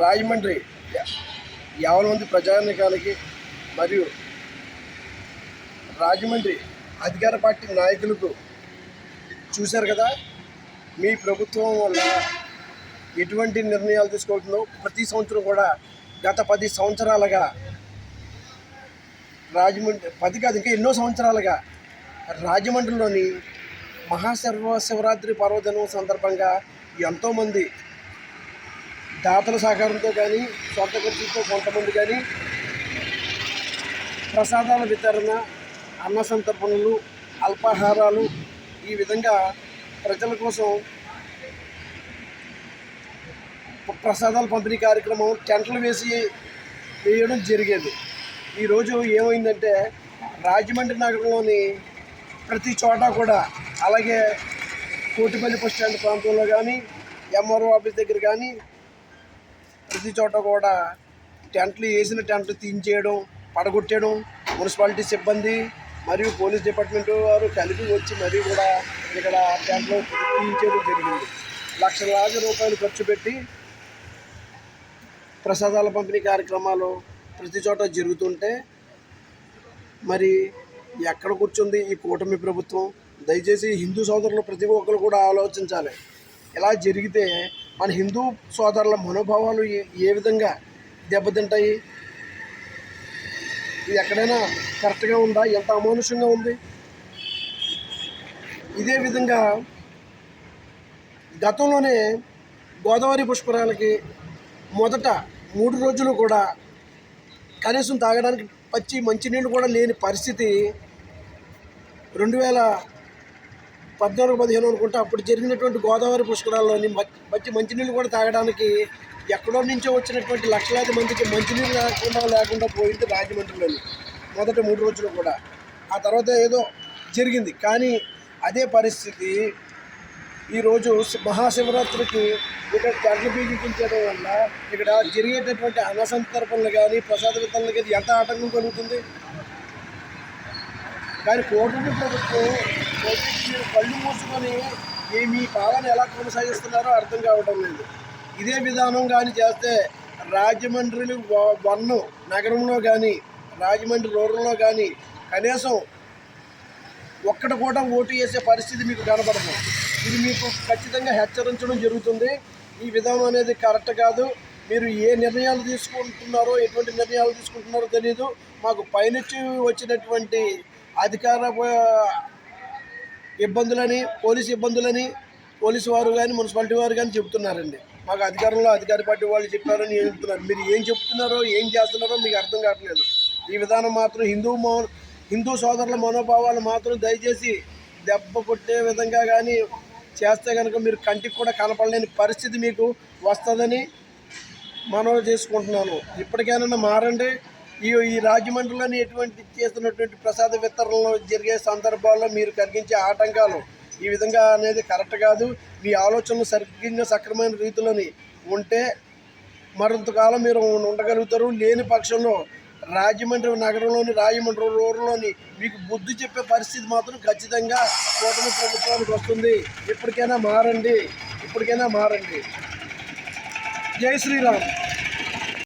రాజమండ్రి 50 మంది ప్రజానికానికి మరియు రాజమండ్రి అధికార పార్టీ నాయకులకు చూశారు కదా, మీ ప్రభుత్వం వల్ల ఎటువంటి నిర్ణయాలు తీసుకుంటుందో ప్రతి సంవత్సరం కూడా గత 10 సంవత్సరాలుగా రాజమండ్రి 10 కాదు ఇంకా ఎన్నో సంవత్సరాలుగా రాజమండ్రిలోని మహాశివరాత్రి పర్వదినం సందర్భంగా ఎంతోమంది దాతల సహకారంతో కానీ సొంత ఖర్చులతో కొంతమంది కానీ ప్రసాదాల వితరణ, అన్న సంతర్పణలు, అల్పాహారాలు ఈ విధంగా ప్రజల కోసం ప్రసాదాల పంపిణీ కార్యక్రమం టెంట్లు వేయడం జరిగేది. ఈరోజు ఏమైందంటే రాజమండ్రి నగరంలోని ప్రతి చోట కూడా, అలాగే కోటిపల్లి బస్ స్టాండ్ ప్రాంతంలో కానీ, ఎంఆర్ఓ ఆఫీస్ దగ్గర కానీ ప్రతి చోట కూడా వేసిన టెంట్లు తీయించేయడం, పడగొట్టేయడం, మున్సిపాలిటీ సిబ్బంది మరియు పోలీస్ డిపార్ట్మెంట్ వారు కలిపి వచ్చి మరీ కూడా ఇక్కడ టెంట్లు తీయించేయడం జరిగింది. లక్షలాది రూపాయలు ఖర్చు పెట్టి ప్రసాదాల పంపిణీ కార్యక్రమాలు ప్రతి చోట జరుగుతుంటే మరి ఎక్కడ కూర్చుంది ఈ కూటమి ప్రభుత్వం? దయచేసి హిందూ సోదరులు ప్రతి ఒక్కరు కూడా ఆలోచించాలి. ఇలా జరిగితే మన హిందూ సోదరుల మనోభావాలు ఏ విధంగా దెబ్బతింటాయి? ఇది ఎక్కడైనా కరెక్ట్గా ఉందా? ఎంత అమానుషంగా ఉంది. ఇదే విధంగా గతంలోనే గోదావరి పుష్కరాలకి మొదట 3 రోజులు కూడా కనీసం తాగడానికి పచ్చి మంచినీళ్ళు కూడా లేని పరిస్థితి 2014-15 అనుకుంటే అప్పుడు జరిగినటువంటి గోదావరి పుష్కరాల్లోని మంచినీళ్ళు కూడా తాగడానికి ఎక్కడో నుంచో వచ్చినటువంటి లక్షలాది మందికి మంచినీళ్ళు లేకుండా పోయింది రాజమండ్రిలోని మొదట 3 రోజులు కూడా. ఆ తర్వాత ఏదో జరిగింది. కానీ అదే పరిస్థితి ఈరోజు మహాశివరాత్రికి ఇక్కడ టెంట్లు బిగించడం వల్ల ఇక్కడ జరిగేటటువంటి అన్న సంతర్పణలు కానీ, ప్రసాద వితరణలు కానీ ఎంత ఆటంకం కలుగుతుంది. కానీ కూటమి ప్రభుత్వం కళ్ళు మూసుకొని మీ పాలన ఎలా కొనసాగిస్తున్నారో అర్థం కావడం లేదు. ఇదే విధానం కానీ చేస్తే రాజమండ్రి 1 నగరంలో కానీ, రాజమండ్రి రూరల్లో కానీ కనీసం ఒక్కటి కూడా ఓటు వేసే పరిస్థితి మీకు కనబడదు. ఇది మీకు ఖచ్చితంగా హెచ్చరించడం జరుగుతుంది. ఈ విధానం అనేది కరెక్ట్ కాదు. మీరు ఏ నిర్ణయాలు తీసుకుంటున్నారో, ఎటువంటి నిర్ణయాలు తీసుకుంటున్నారో తెలియదు. మాకు పైనుంచి వచ్చినటువంటి అధికార ఇబ్బందులని, పోలీసు వారు కానీ, మున్సిపాలిటీ వారు కానీ చెబుతున్నారండి. మాకు అధికార పార్టీ వాళ్ళు చెప్పారని చెప్తున్నారు. మీరు ఏం చెప్తున్నారో, ఏం చేస్తున్నారో మీకు అర్థం కావట్లేదు. ఈ విధానం మాత్రం హిందూ సోదరుల మనోభావాలు మాత్రం దయచేసి దెబ్బ కొట్టే విధంగా కానీ చేస్తే కనుక మీరు కంటికి కూడా కనపడలేని పరిస్థితి మీకు వస్తుందని మనవి చేసుకుంటున్నాను. ఇప్పటికైనా మారండి. ఈ రాజమండ్రిలోని చేస్తున్నటువంటి ప్రసాద వితరణలో జరిగే సందర్భాల్లో మీరు కలిగించే ఆటంకాలు ఈ విధంగా అనేది కరెక్ట్ కాదు. మీ ఆలోచనలు సక్రమైన రీతిలోని ఉంటే మరింతకాలం మీరు ఉండగలుగుతారు. లేని పక్షంలో రాజమండ్రి నగరంలోని, రాజమండ్రి రూరల్లోని మీకు బుద్ధి చెప్పే పరిస్థితి మాత్రం ఖచ్చితంగా కూటమి ప్రభుత్వానికి వస్తుంది. ఇప్పటికైనా మారండి. జై శ్రీరామ్.